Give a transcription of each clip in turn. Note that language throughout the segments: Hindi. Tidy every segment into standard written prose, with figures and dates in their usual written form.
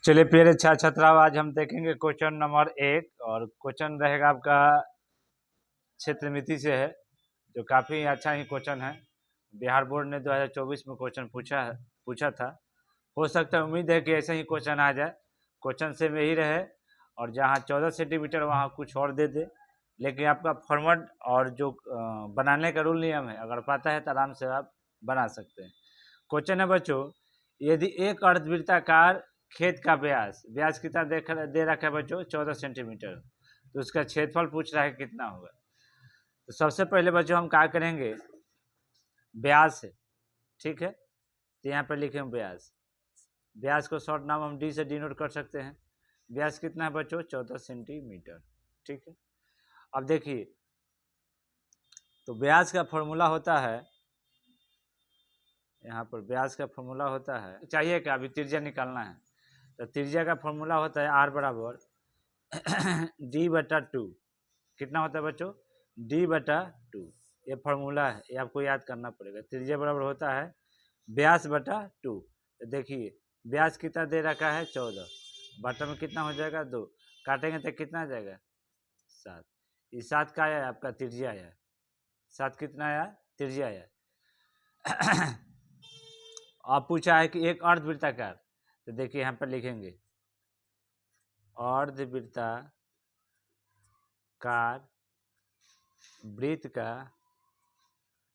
चलिए प्रिय छात्र छात्राओं, आज हम देखेंगे क्वेश्चन नंबर 1 और क्वेश्चन रहेगा आपका क्षेत्र मिति से है, जो काफ़ी अच्छा ही क्वेश्चन है। बिहार बोर्ड ने 2024 में क्वेश्चन पूछा था। हो सकता है, उम्मीद है कि ऐसे ही क्वेश्चन आ जाए, क्वेश्चन से में ही रहे और जहाँ 14 सेंटीमीटर वहाँ कुछ और दे दे। लेकिन आपका फॉर्मेट और जो बनाने का रूल नियम है, अगर पता है तो आराम से आप बना सकते हैं। क्वेश्चन है बच्चों, यदि एक अर्धवृत्ताकार खेत का व्यास कितना दे रखा है बच्चों, 14 सेंटीमीटर, तो उसका क्षेत्रफल पूछ रहा है कितना होगा। तो सबसे पहले बच्चों हम क्या करेंगे, व्यास है, ठीक है, तो यहाँ पर लिखेंगे व्यास। व्यास को शॉर्ट नाम हम डी से डिनोट कर सकते हैं। व्यास कितना है बच्चों, 14 सेंटीमीटर, ठीक है। अब देखिए, तो व्यास का फॉर्मूला होता है, यहाँ पर व्यास का फॉर्मूला होता है, चाहिए क्या, अभी त्रिज्या निकालना है, तो त्रिज्या का फॉर्मूला होता है आर बराबर d/2। कितना होता है बच्चों, d/2। ये फॉर्मूला है, ये आपको याद करना पड़ेगा। त्रिज्या बराबर होता है व्यास/2। तो देखिए व्यास कितना दे रखा है, 14, बटा में कितना हो जाएगा, 2, काटेंगे तो कितना आ जाएगा, 7। ये 7 का आया आपका त्रिज्या आया, 7 कितना आया, त्रिज्या आया। आप पूछा है कि एक अर्धवृत्ताकार, तो देखिए यहाँ पर लिखेंगे अर्धवृत्ताकार वृत्त का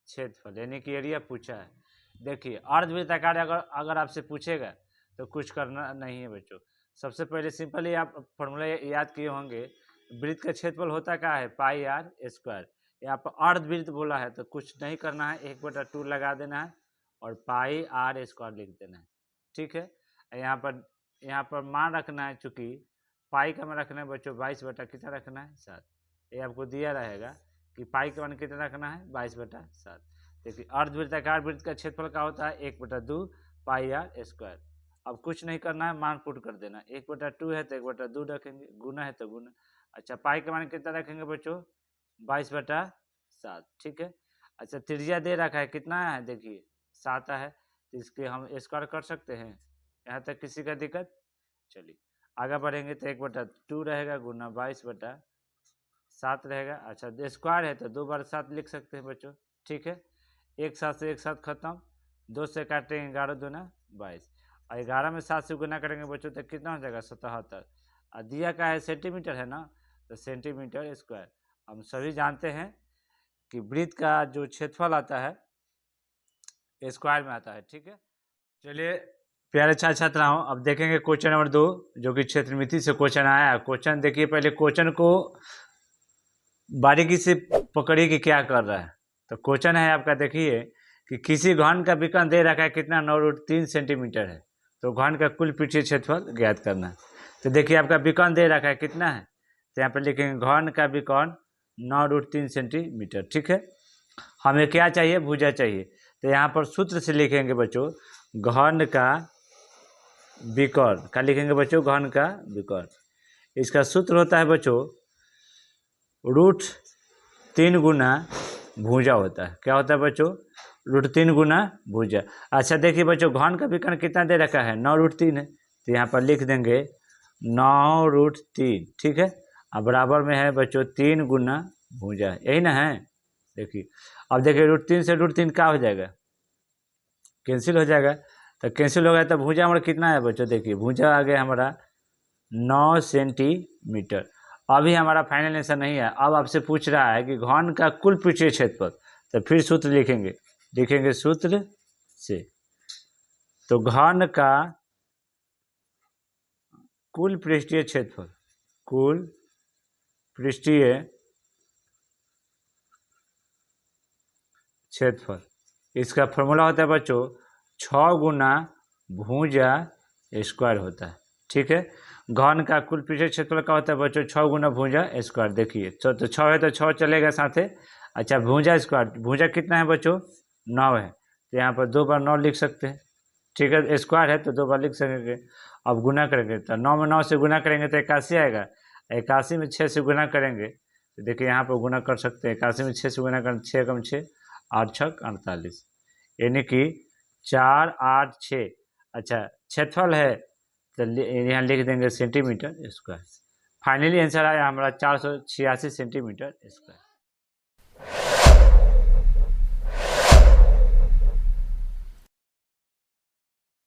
क्षेत्रफल, यानी कि एरिया पूछा है। देखिए अर्धवृत्ताकार अगर आपसे पूछेगा तो कुछ करना नहीं है बच्चों। सबसे पहले सिंपल ही आप फॉर्मूला याद किए होंगे, वृत्त का क्षेत्रफल होता क्या है, पाई आर स्क्वायर। यहाँ पर अर्धवृत्त बोला है तो कुछ नहीं करना है, 1/2 लगा देना है और पाई आर स्क्वायर लिख देना है, ठीक है। यहाँ पर मान रखना है, चूंकि पाई का मान रखना है बच्चों 22 कितना रखना है, 7। ये आपको दिया रहेगा कि पाई का मान कितना रखना है, 22/7। देखिए अर्धवृत्ताकार वृत्त का क्षेत्रफल का होता है 1/2 पाई आर स्क्वायर। अब कुछ नहीं करना है, मान पुट कर देना, 1/2 है तो 1/2 रखेंगे, गुना है तो गुना। अच्छा, पाई का मान कितना रखेंगे बच्चों, 22/7, ठीक है। अच्छा, त्रिज्या दे रखा है, कितना है देखिए 7 है, तो इसके हम स्क्वायर कर सकते हैं। यहाँ तक किसी का दिक्कत, चलिए आगे बढ़ेंगे तो 1/2 रहेगा गुना 22/7 रहेगा। अच्छा, स्क्वायर है तो 2/7 लिख सकते हैं बच्चों, ठीक है। एक साथ से एक साथ खत्म, 2 से काटेंगे 11 दूना 22, और 11 में 7 से गुना करेंगे बच्चों तो कितना हो जाएगा, 77। और दिया का है सेंटीमीटर है ना, तो सेंटीमीटर स्क्वायर। हम सभी जानते हैं कि वृत्त का जो क्षेत्रफल आता है स्क्वायर में आता है, ठीक है। चलिए प्यारे छात्र छात्राओं, अब देखेंगे क्वेश्चन नंबर 2, जो कि क्षेत्रमिति से क्वेश्चन आया है। क्वेश्चन देखिए, पहले क्वेश्चन को बारीकी से पकड़िए कि क्या कर रहा है। तो क्वेश्चन है आपका, देखिए कि किसी घन का विकर्ण दे रखा है कितना, 9√3 सेंटीमीटर है, तो घन का कुल पृष्ठीय क्षेत्रफल ज्ञात करना है। तो देखिए आपका विकर्ण दे रखा है कितना है, तो यहाँ पर लिखेंगे घन का विकर्ण 9√3 सेंटीमीटर, ठीक है। हमें क्या चाहिए, भुजा चाहिए, तो यहाँ पर सूत्र से लिखेंगे बच्चों, घन का विकर्ण, क्या लिखेंगे बच्चों, घन का विकर्ण। इसका सूत्र होता है बच्चों √3 गुना भुजा होता है। क्या होता है बच्चों, √3 गुना भुजा। अच्छा देखिए बच्चों, घन का विकर्ण कितना दे रखा है, 9√3 है, तो यहाँ पर लिख देंगे 9√3, ठीक है। अब बराबर में है बच्चों 3 गुना भुजा, यही ना है। देखिए अब देखिए √3 से √3 क्या हो जाएगा, कैंसिल हो जाएगा, तो कैंसिल हो गया तो भुजा हमारा कितना है बच्चों, देखिए भुजा आ गया हमारा 9 सेंटीमीटर। अभी हमारा फाइनल आंसर नहीं है, अब आपसे पूछ रहा है कि घन का कुल पृष्ठीय क्षेत्रफल, तो फिर सूत्र लिखेंगे सूत्र से, तो घन का कुल पृष्ठीय क्षेत्रफल, कुल पृष्ठीय क्षेत्रफल, इसका फॉर्मूला होता है बच्चों 6 गुना भुजा स्क्वायर होता है, ठीक है। घन का कुल पृष्ठीय क्षेत्रफल का होता है बच्चों 6 गुना भुजा स्क्वायर। देखिए तो 6 है तो 6 चलेगा साथे। अच्छा, भुजा स्क्वायर, भुजा कितना है बच्चों, 9 है, तो यहाँ पर 2 बार 9 लिख सकते हैं, ठीक है। स्क्वायर है तो 2 बार लिख सकेंगे। अब गुना करेंगे तो 9 में 9 से गुना करेंगे तो 81 आएगा, 81 में 6 से गुना करेंगे तो देखिए यहाँ पर गुना कर सकते हैं, 81 में 6 से गुना करें, 6 कम 6, 8 छक 48, यानी कि 4 8 6। अच्छा, क्षेत्रफल है तो यहाँ लिख देंगे सेंटीमीटर स्क्वायर। फाइनली आंसर आया हमारा 486 सेंटीमीटर स्क्वायर।